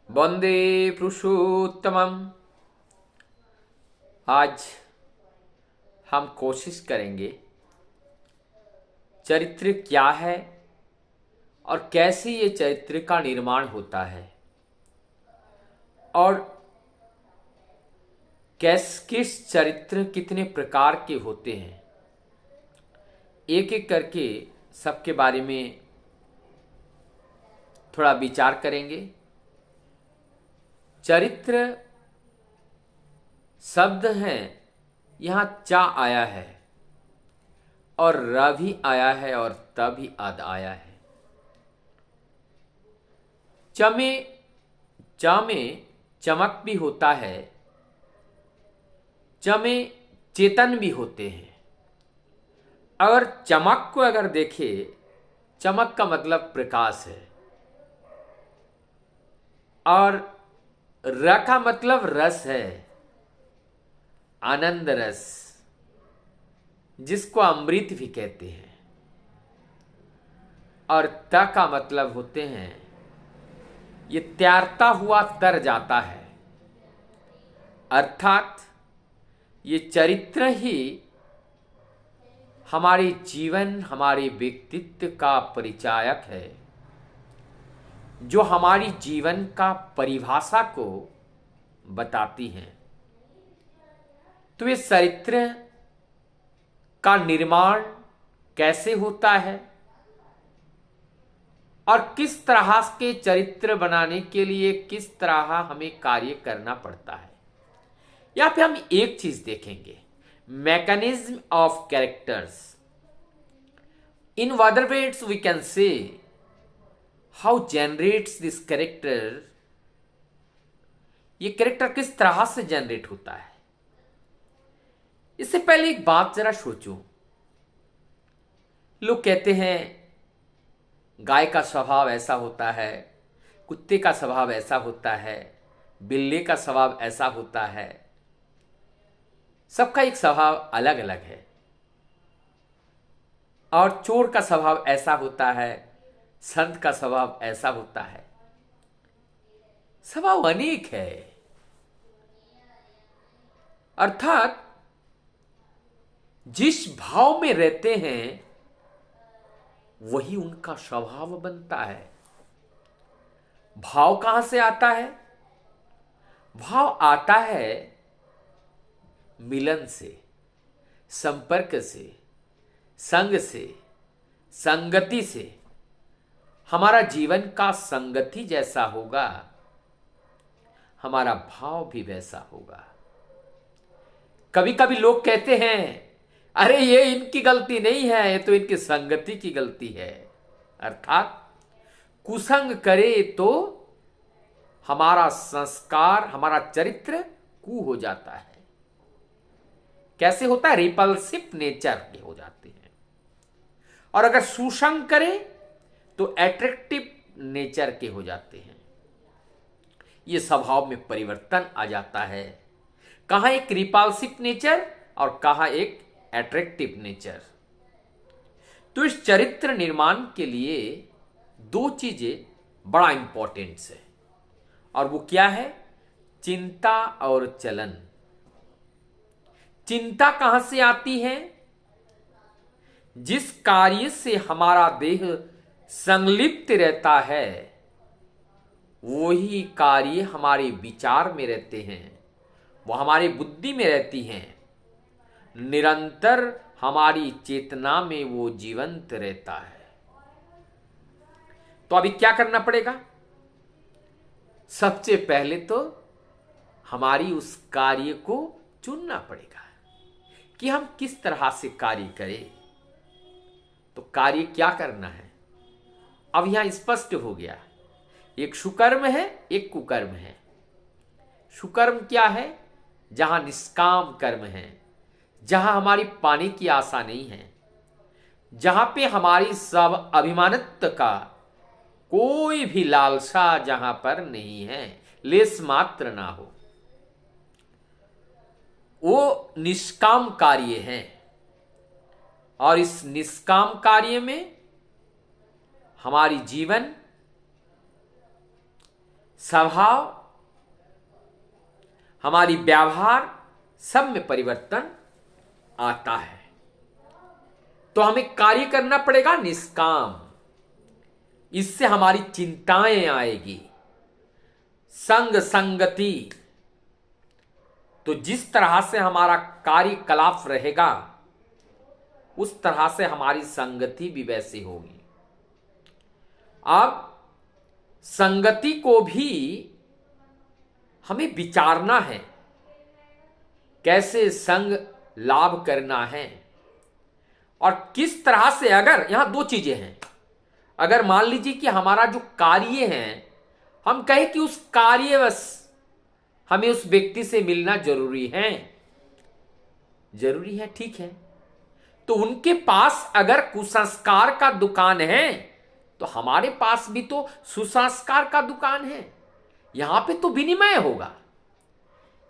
वंदे पुरुषोत्तमम। आज हम कोशिश करेंगे चरित्र क्या है और कैसे ये चरित्र का निर्माण होता है और किस चरित्र कितने प्रकार के होते हैं, एक एक करके सबके बारे में थोड़ा विचार करेंगे। चरित्र शब्द हैं, यहाँ चा आया है और र भी आया है और त भी आद आया है। च में चमक भी होता है, च में चेतन भी होते हैं। अगर चमक को अगर देखें, चमक का मतलब प्रकाश है और र का मतलब रस है, आनंद रस, जिसको अमृत भी कहते हैं। और त का मतलब होते हैं, ये तैरता हुआ तर जाता है, अर्थात ये चरित्र ही हमारे जीवन, हमारे व्यक्तित्व का परिचायक है, जो हमारी जीवन का परिभाषा को बताती हैं। तो ये चरित्र का निर्माण कैसे होता है और किस तरह के चरित्र बनाने के लिए किस तरह हमें कार्य करना पड़ता है, यहाँ पे हम एक चीज देखेंगे, mechanism of characters. In other words we can say how generates this character. ये कैरेक्टर किस तरह से जनरेट होता है। इससे पहले एक बात जरा सोचो। लोग कहते हैं गाय का स्वभाव ऐसा होता है, कुत्ते का स्वभाव ऐसा होता है, बिल्ली का स्वभाव ऐसा होता है। सबका एक स्वभाव अलग अलग है। और चोर का स्वभाव ऐसा होता है, संत का स्वभाव ऐसा होता है। स्वभाव अनेक है, अर्थात जिस भाव में रहते हैं वही उनका स्वभाव बनता है। भाव कहां से आता है? भाव आता है मिलन से, संपर्क से, संग से, संगति से। हमारा जीवन का संगति जैसा होगा, हमारा भाव भी वैसा होगा। कभी कभी लोग कहते हैं अरे ये इनकी गलती नहीं है, ये तो इनकी संगति की गलती है। अर्थात कुसंग करे तो हमारा संस्कार, हमारा चरित्र कु हो जाता है। कैसे होता है? रिपल्सिव नेचर के हो जाते हैं। और अगर सुसंग करे तो अट्रैक्टिव नेचर के हो जाते हैं। ये स्वभाव में परिवर्तन आ जाता है। कहां एक रिपल्सिव नेचर और कहां एक अट्रैक्टिव नेचर। तो इस चरित्र निर्माण के लिए दो चीजें बड़ा इंपॉर्टेंट है, और वो क्या है? चिंता और चलन। चिंता कहां से आती है? जिस कार्य से हमारा देह संलिप्त रहता है वही कार्य हमारे विचार में रहते हैं, वो हमारी बुद्धि में रहती हैं, निरंतर हमारी चेतना में वो जीवंत रहता है। तो अभी क्या करना पड़ेगा? सबसे पहले तो हमारी उस कार्य को चुनना पड़ेगा कि हम किस तरह से कार्य करें। तो कार्य क्या करना है अब यहां स्पष्ट हो गया। एक सुकर्म है, एक कुकर्म है। सुकर्म क्या है? जहां निष्काम कर्म है, जहां हमारी पाने की आशा नहीं है, जहां पे हमारी सब अभिमानित्व का कोई भी लालसा जहां पर नहीं है, लेस मात्र ना हो, वो निष्काम कार्य है। और इस निष्काम कार्य में हमारी जीवन स्वभाव, हमारी व्यवहार सब में परिवर्तन आता है। तो हमें कार्य करना पड़ेगा निष्काम। इससे हमारी चिंताएं आएगी। संग संगति, तो जिस तरह से हमारा कार्यकलाप रहेगा उस तरह से हमारी संगति भी वैसी होगी। अब संगति को भी हमें विचारना है, कैसे संग लाभ करना है और किस तरह से। अगर यहां दो चीजें हैं, अगर मान लीजिए कि हमारा जो कार्य है, हम कहें कि उस कार्यवश हमें उस व्यक्ति से मिलना जरूरी है, ठीक है, तो उनके पास अगर कुसंस्कार का दुकान है तो हमारे पास भी तो सुसंस्कार का दुकान है। यहां पे तो विनिमय होगा।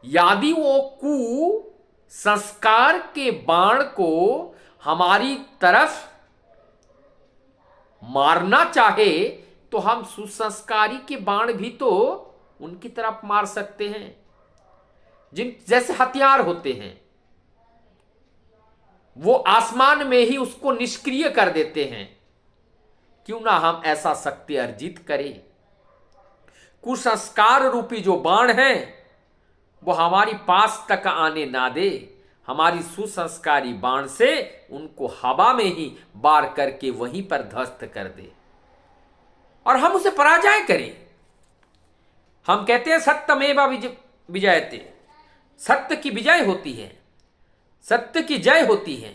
यदि वो कुसंस्कार के बाण को हमारी तरफ मारना चाहे तो हम सुसंस्कारी के बाण भी तो उनकी तरफ मार सकते हैं। जिन जैसे हथियार होते हैं, वो आसमान में ही उसको निष्क्रिय कर देते हैं। क्यों ना हम ऐसा शक्ति अर्जित करें। कुसंस्कार रूपी जो बाण है वो हमारी पास तक आने ना दे, हमारी सुसंस्कारी बाण से उनको हवा में ही वार करके वहीं पर ध्वस्त कर दे और हम उसे पराजय करें। हम कहते हैं सत्यमेव विजयते, सत्य की विजय होती है, सत्य की जय होती है।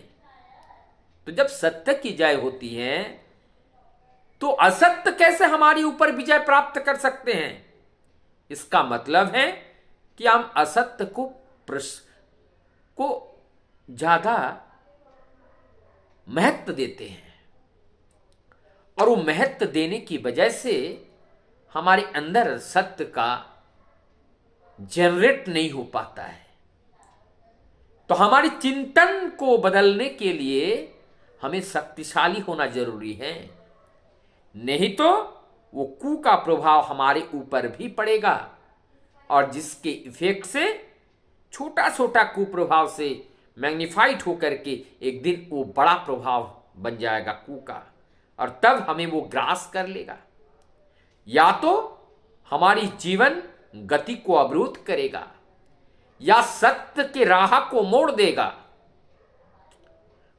तो जब सत्य की जय होती है तो असत्य कैसे हमारी ऊपर विजय प्राप्त कर सकते हैं। इसका मतलब है कि हम असत्य को ज्यादा महत्व देते हैं और वो महत्व देने की वजह से हमारे अंदर सत्य का जनरेट नहीं हो पाता है। तो हमारे चिंतन को बदलने के लिए हमें शक्तिशाली होना जरूरी है, नहीं तो वो कु का प्रभाव हमारे ऊपर भी पड़ेगा और जिसके इफेक्ट से छोटा छोटा कुप्रभाव से मैग्निफाइड होकर के एक दिन वो बड़ा प्रभाव बन जाएगा कु का, और तब हमें वो ग्रास कर लेगा। या तो हमारी जीवन गति को अवरुद्ध करेगा या सत्य के राह को मोड़ देगा,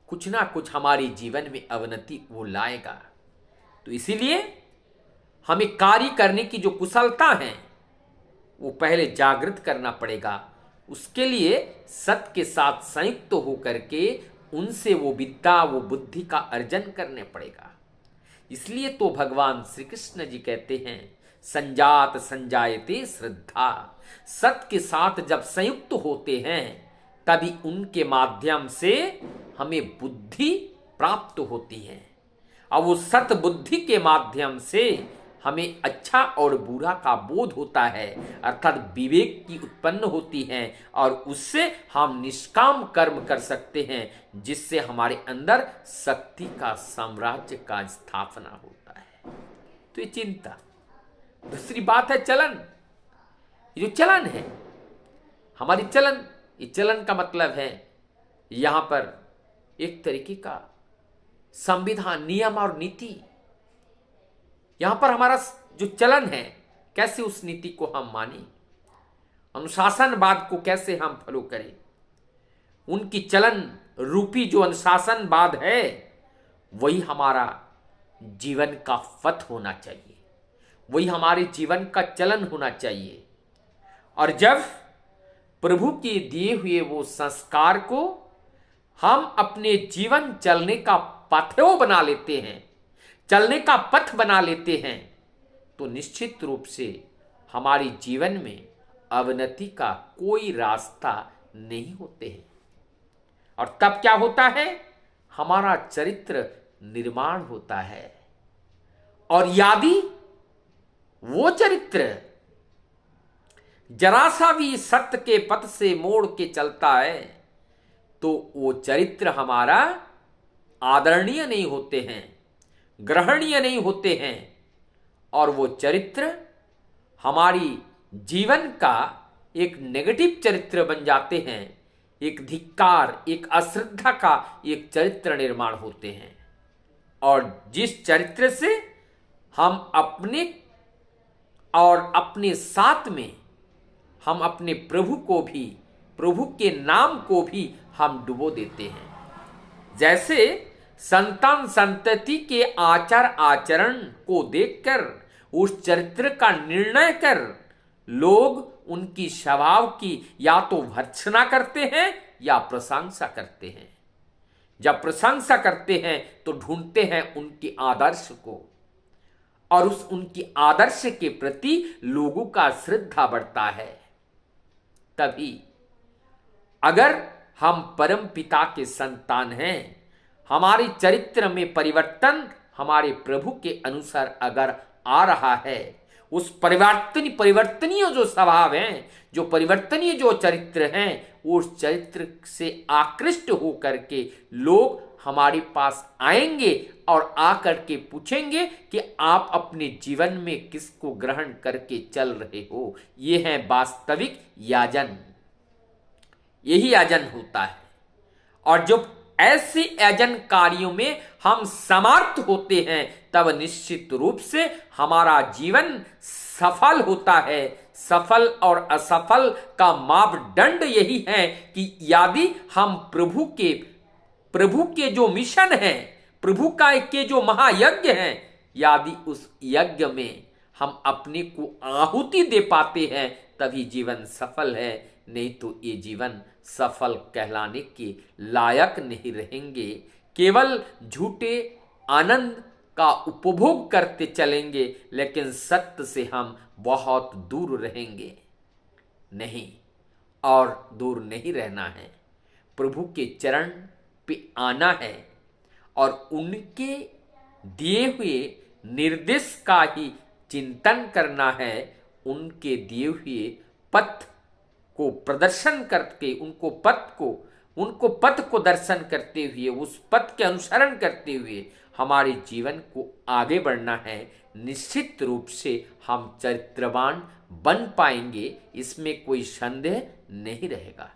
कुछ ना कुछ हमारे जीवन में अवनति वो लाएगा। तो इसीलिए हमें कार्य करने की जो कुशलता है वो पहले जागृत करना पड़ेगा। उसके लिए सत्य के साथ संयुक्त होकर के उनसे वो विद्या वो बुद्धि का अर्जन करने पड़ेगा। इसलिए तो भगवान श्री कृष्ण जी कहते हैं संजात संजायते श्रद्धा। सत्य के साथ जब संयुक्त होते हैं तभी उनके माध्यम से हमें बुद्धि प्राप्त होती है और वो सत बुद्धि के माध्यम से हमें अच्छा और बुरा का बोध होता है, अर्थात विवेक की उत्पन्न होती है और उससे हम निष्काम कर्म कर सकते हैं जिससे हमारे अंदर शक्ति का साम्राज्य का स्थापना होता है। तो ये चिंता। दूसरी बात है चलन। ये जो चलन है हमारी चलन, ये चलन का मतलब है यहां पर एक तरीके का संविधान नियम और नीति। यहां पर हमारा जो चलन है कैसे उस नीति को हम माने, अनुशासनवाद को कैसे हम फॉलो करें। उनकी चलन रूपी जो अनुशासनवाद है वही हमारा जीवन का पथ होना चाहिए, वही हमारे जीवन का चलन होना चाहिए। और जब प्रभु के दिए हुए वो संस्कार को हम अपने जीवन चलने का पथेव बना लेते हैं, चलने का पथ बना लेते हैं, तो निश्चित रूप से हमारे जीवन में अवनति का कोई रास्ता नहीं होते हैं। और तब क्या होता है, हमारा चरित्र निर्माण होता है। और यदि वो चरित्र जरा सा भी सत्य के पथ से मोड़ के चलता है तो वो चरित्र हमारा आदरणीय नहीं होते हैं, ग्रहणीय नहीं होते हैं, और वो चरित्र हमारी जीवन का एक नेगेटिव चरित्र बन जाते हैं, एक धिक्कार, एक अश्रद्धा का एक चरित्र निर्माण होते हैं। और जिस चरित्र से हम अपने और अपने साथ में हम अपने प्रभु को भी, प्रभु के नाम को भी हम डुबो देते हैं। जैसे संतान संतति के आचार आचरण को देखकर, उस चरित्र का निर्णय कर लोग उनकी स्वभाव की या तो भर्त्सना करते हैं या प्रशंसा करते हैं। जब प्रशंसा करते हैं तो ढूंढते हैं उनके आदर्श को, और उस उनकी आदर्श के प्रति लोगों का श्रद्धा बढ़ता है। तभी अगर हम परम पिता के संतान हैं, हमारे चरित्र में परिवर्तन हमारे प्रभु के अनुसार अगर आ रहा है, उस परिवर्तनीय जो स्वभाव हैं, जो परिवर्तनीय जो चरित्र हैं, उस चरित्र से आकृष्ट होकर के लोग हमारे पास आएंगे और आकर के पूछेंगे कि आप अपने जीवन में किसको ग्रहण करके चल रहे हो। ये है वास्तविक याजन, यही याजन होता है। और जब ऐसे याजन कार्यों में हम समर्थ होते हैं, तब निश्चित रूप से हमारा जीवन सफल होता है। सफल और असफल का मापदंड यही है कि यदि हम प्रभु के जो मिशन है, प्रभु के जो महायज्ञ है, यदि उस यज्ञ में हम अपने को आहुति दे पाते हैं, तभी जीवन सफल है। नहीं तो ये जीवन सफल कहलाने के लायक नहीं रहेंगे। केवल झूठे आनंद का उपभोग करते चलेंगे, लेकिन सत्य से हम बहुत दूर रहेंगे। नहीं, और दूर नहीं रहना है। प्रभु के चरण पे आना है और उनके दिए हुए निर्देश का ही चिंतन करना है। उनके दिए हुए पथ को प्रदर्शन करके, उनको पथ को दर्शन करते हुए, उस पथ के अनुसरण करते हुए हमारे जीवन को आगे बढ़ना है। निश्चित रूप से हम चरित्रवान बन पाएंगे, इसमें कोई संदेह नहीं रहेगा।